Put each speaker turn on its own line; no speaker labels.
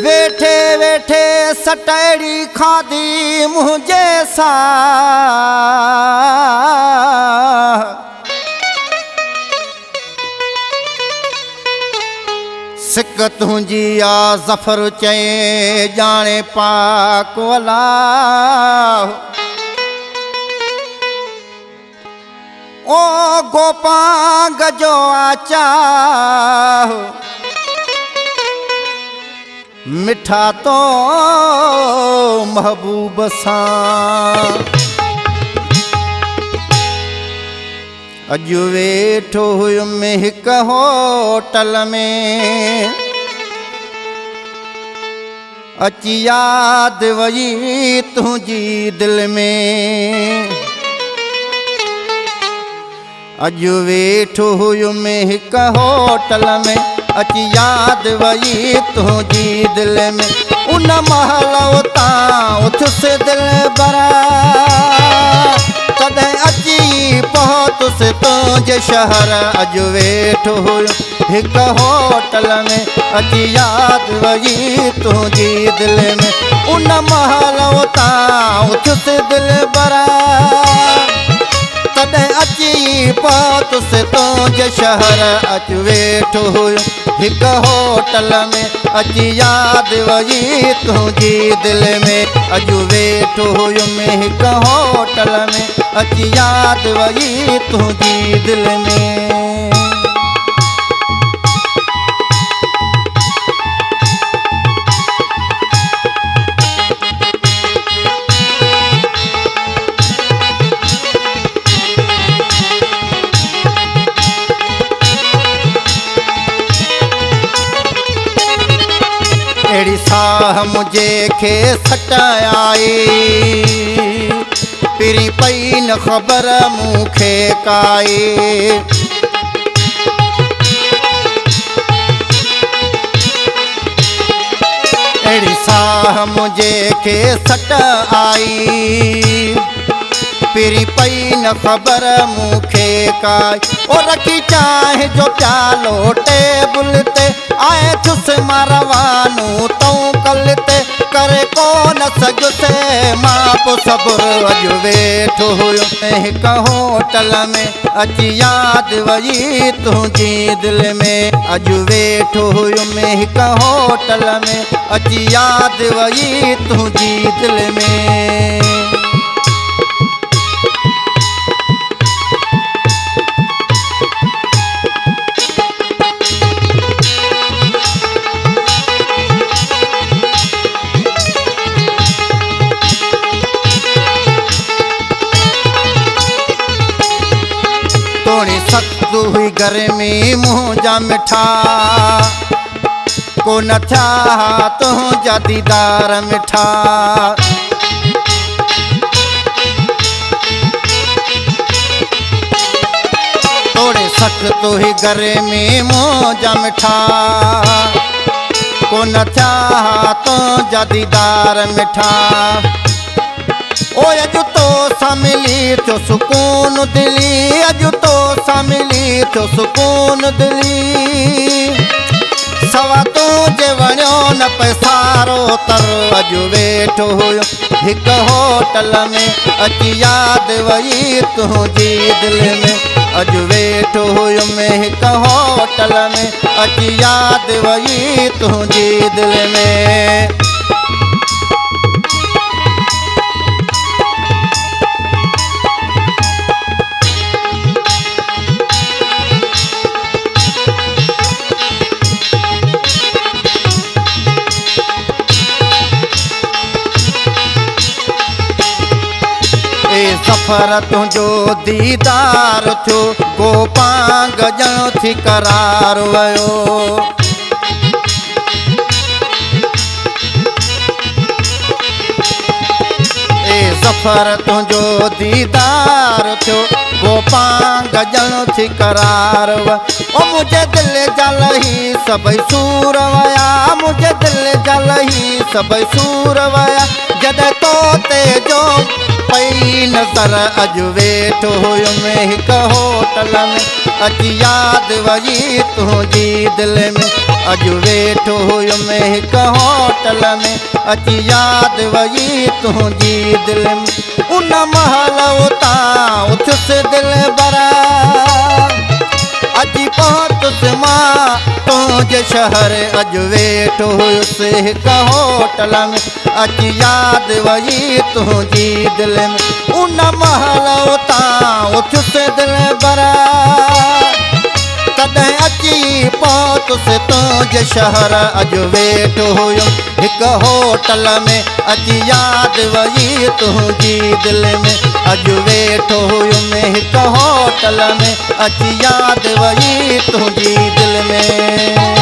वेठे वेठे सटड़ी खादी मुझे सा सिक तुझी आ ज़फर चए जाने पाक वला ओ गोपांग जो आचा मिठा तो महबूब सां अॼु वेठो हुयुमि हिक होटल में अची यादि वई तुंहिंजी दिलि में अॼु वेठो हुयुमि हिक होटल में अची यादि वई तुंहिंजी दिलि में उन महल उतां उथुसि दिलि बरा तॾहिं अची पहुतुसि तुंहिंजे शहर अॼु वेठो हुयो हिक होटल में अची यादि वई तुंहिंजी दिलि में उन महल उतां उथुसि दिलि बरा तॾहिं अची पहुतुसि तुंहिंजे शहर अॼु वेठो हुयो हिक होटल में अची यादि वई तुंहिंजी दिलि में अॼु वेठो हुयुमि हिक होटल में अची यादि वई तुंहिंजी दिलि में अहिड़ी साह मुझे खे सट आई पिरी पई न ख़बर मूंखे काई अहिड़ी साह मुझे खे सट आई पिरी पई न ख़बर मूंखे काई ओ रखी चांहि जो प्यालो टेबल ते आए थुसि मां रवानो तूं कल ते करे कोन सघुसि मां पोइ सबुरु अॼु वेठो हुयो हिक होटल में अची यादि वई तुंहिंजी दिलि में अॼु वेठो हुयुमि हिक होटल में अची यादि वई तुंहिंजी दिलि में थोड़ी सख्त हुई गर्मी मुँह जा मिठा को न थिया तुंहिंजा दीदार मिठा थोड़े सख्त हुई गर्मी मुँह जा मिठा को न थिया तुंहिंजा दीदार मिठा ओ अॼु तो सां मिली थियो सुकून दिली अॼु तो सां मिली थियो सुकून दिली सवा तुंहिंजे वणियो न पैसारो तर अॼु वेठो हुयो हिक होटल में अची यादि वई तुंहिंजी दिलि में अॼु वेठो हुयुमि हिक होटल में अची यादि वई तुंहिंजी दिलि में सफ़र तुंहिंजो दीदार थियो गोपांग ॼणो थी करार वियो सफ़र तुंहिंजो दीदार थियो गोपांग ॼणो थी करार वियो ओ मुंहिंजे दिलि जा लही सभई सूर वया मुंहिंजे दिलि जा लही सभई सूर वया जॾहिं तो ते जो पई नज़र अॼु वेठो हुयुमि हिकु होटल में अची यादि वई तुंहिंजी दिलि में अॼु वेठो हुयुमि हिकु होटल में अची यादि वई तुंहिंजी दिलि में उन महल उतां उथियुसि दिलि भरा अची पहुतुसि मां तुंहिंजे शहर अॼु वेठो हुयुसि हिकु होटल में अची यादि वई तुंहिंजी दिलि में उन महल उतां उथियुसि दिलि भरा तॾहिं अची पहुतुसि तुंहिंजे शहर अॼु वेठो हुयुमि हिकु होटल में अची यादि वई तुंहिंजी दिलि में अॼु वेठो हुयुमि हिकु होटल में अची यादि वई तुंहिंजी दिलि में